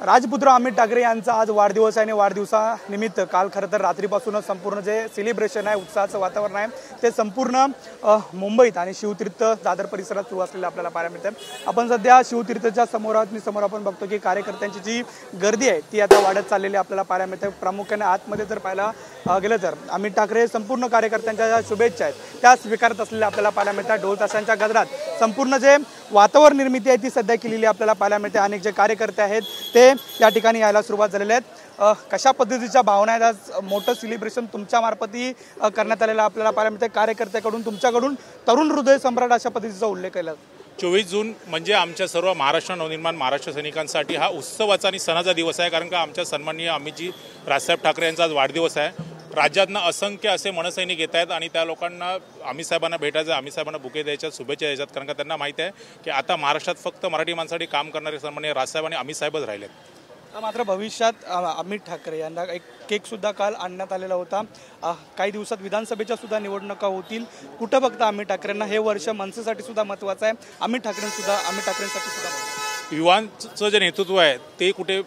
राजपुत्र अमित ठाकरे यांचा आज वाढदिवस आहे आणि वाढदिवसानिमित्त काल खरं तर रात्रीपासूनच संपूर्ण जे सेलिब्रेशन आहे, उत्साहाचं वातावरण आहे ते संपूर्ण मुंबईत आणि शिवतीर्थ दादर परिसरात सुरू असलेलं आपल्याला पाहायला मिळतं। आपण सध्या शिवतीर्थच्या समोर आपण बघतो की कार्यकर्त्यांची जी गर्दी आहे ती आता वाढत चाललेली आपल्याला पाहायला मिळते। प्रामुख्याने आतमध्ये जर पाहायला गेलं तर अमित ठाकरे संपूर्ण कार्यकर्त्यांच्या ज्या शुभेच्छा आहेत त्या स्वीकारत असलेल्या आपल्याला पाहायला मिळतात। ढोल ताशांच्या गजरात संपूर्ण जे वातावरण निर्मिती आहे ती सध्या केलेली आपल्याला पाहायला मिळते। अनेक जे कार्यकर्ते आहेत ते या ठिकाणी यायला सुरुवात झालेले आहेत। कशा पद्धतीच्या भावना आहेत, आज मोठं सेलिब्रेशन तुमच्या मार्फतही करण्यात आलेलं आपल्याला पाहायला मिळते। कार्यकर्त्याकडून तुमच्याकडून तरुण हृदय सम्राट अशा पद्धतीचा उल्लेख केला। 24 जून म्हणजे आमच्या सर्व महाराष्ट्र नवनिर्माण महाराष्ट्र सैनिकांसाठी हा उत्सवाचा आणि सणाचा दिवस आहे, कारण का आमच्या सन्माननीय अमितजी राजसाहेब ठाकरे यांचा आज वाढदिवस आहे। राज्यातनं असंख्य असे मनसैनिक येत आहेत आणि त्या लोकांना अमित साहेबांना भेटायचं, अमित साहेबांना बुके द्यायच्या, शुभेच्छा द्यायच्यात, कारण का त्यांना माहीत आहे की आता महाराष्ट्रात फक्त मराठी माणसासाठी काम करणारे सन्माननीय राजसाहेब आणि अमित साहेबच राहिलेत। मात्र भविष्यात अमित ठाकरे यांना एक केक सुद्धा काल आणण्यात आलेला होता। काही दिवसात विधानसभेच्या सुद्धा निवडणुका होतील। कुठं बघता अमित ठाकरेंना हे वर्ष मनसेसाठी सुद्धा महत्त्वाचं आहे, अमित ठाकरेंसाठी सुद्धा युवांचं जे नेतृत्व आहे ते कुठे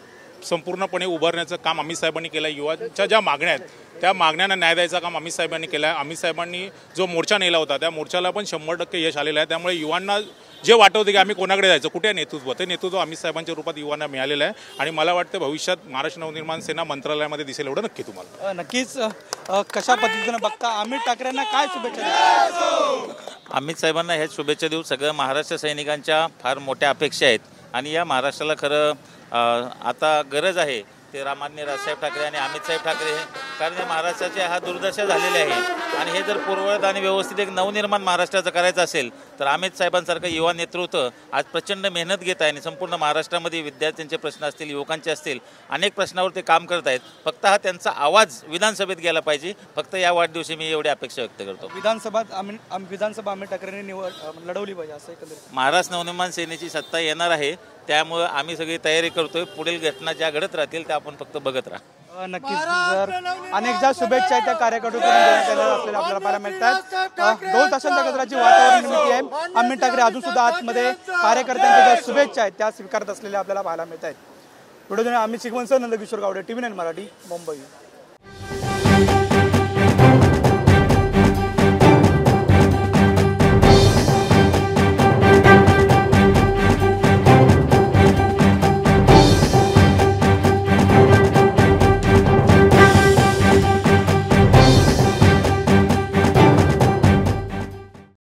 संपूर्णपणे उभारण्याचं काम अमित साहेबांनी केलं आहे। युवांच्या ज्या मागण्या आहेत त्या मागण्यांना न्याय द्यायचं काम अमित साहेबांनी केलं आहे। अमित साहेबांनी जो मोर्चा नेला होता त्या मोर्चाला पण 100% यश आलेलं आहे। त्यामुळे युवांना जे वाटत होते की आम्ही कोणाकडे जायचं, कुठे नेतृत्व, ते नेतृत्व अमित साहेबांच्या रूपात युवांना मिळालेलं आहे आणि मला वाटतं भविष्यात महाराष्ट्र नवनिर्माण सेना मंत्रालयामध्ये दिसेल एवढं नक्की तुम्हाला। नक्कीच कशा पद्धतीनं बघता अमित ठाकरेंना काय शुभेच्छा? अमित साहेबांना हेच शुभेच्छा देऊ। सगळ्या महाराष्ट्र सैनिकांच्या फार मोठ्या अपेक्षा आहेत आणि या महाराष्ट्राला खरं आता गरज आहे ते रामान्य राजसाहेब ठाकरे आणि अमित साहेब ठाकरे, कारण या महाराष्ट्राची हा दुर्दशा झालेली आहे आणि हे जर पूर्ववत आणि व्यवस्थित एक नवनिर्माण महाराष्ट्राचं करायचं असेल तर अमित साहेबांसारखं युवा नेतृत्व आज प्रचंड मेहनत घेत आहे आणि संपूर्ण महाराष्ट्रामध्ये विद्यार्थ्यांचे प्रश्न असतील, युवकांचे असतील, अनेक प्रश्नावर ते काम करत आहेत। फक्त हा त्यांचा आवाज विधानसभेत गेला पाहिजे, फक्त या वाढदिवशी मी एवढी अपेक्षा व्यक्त करतो। विधानसभा अमित ठाकरेंनी लढवली पाहिजे असं एकंदरीत महाराष्ट्र नवनिर्माण सेनेची सत्ता येणार आहे, त्यामुळे आम्ही सगळी तयारी करतोय। पुढील घटना ज्या घडत राहतील त्या आपण फक्त बघत राहा। नक्कीच जर अनेक ज्या शुभेच्छा आहेत त्या कार्यकर्त्यांकडून देण्यात आलेल्या असलेल्या आपल्याला पाहायला मिळतात। ढोल ताशांच्या गजराची वातावरण निर्मिती आहे। अमित ठाकरे अजून सुद्धा आतमध्ये कार्यकर्त्यांच्या ज्या शुभेच्छा आहेत त्या स्वीकारत असलेल्या आपल्याला पाहायला मिळत आहेत। व्हिडिओ अमित शिकवण सर, नंदकिशोर गावडे, TV9 मराठी, मुंबई।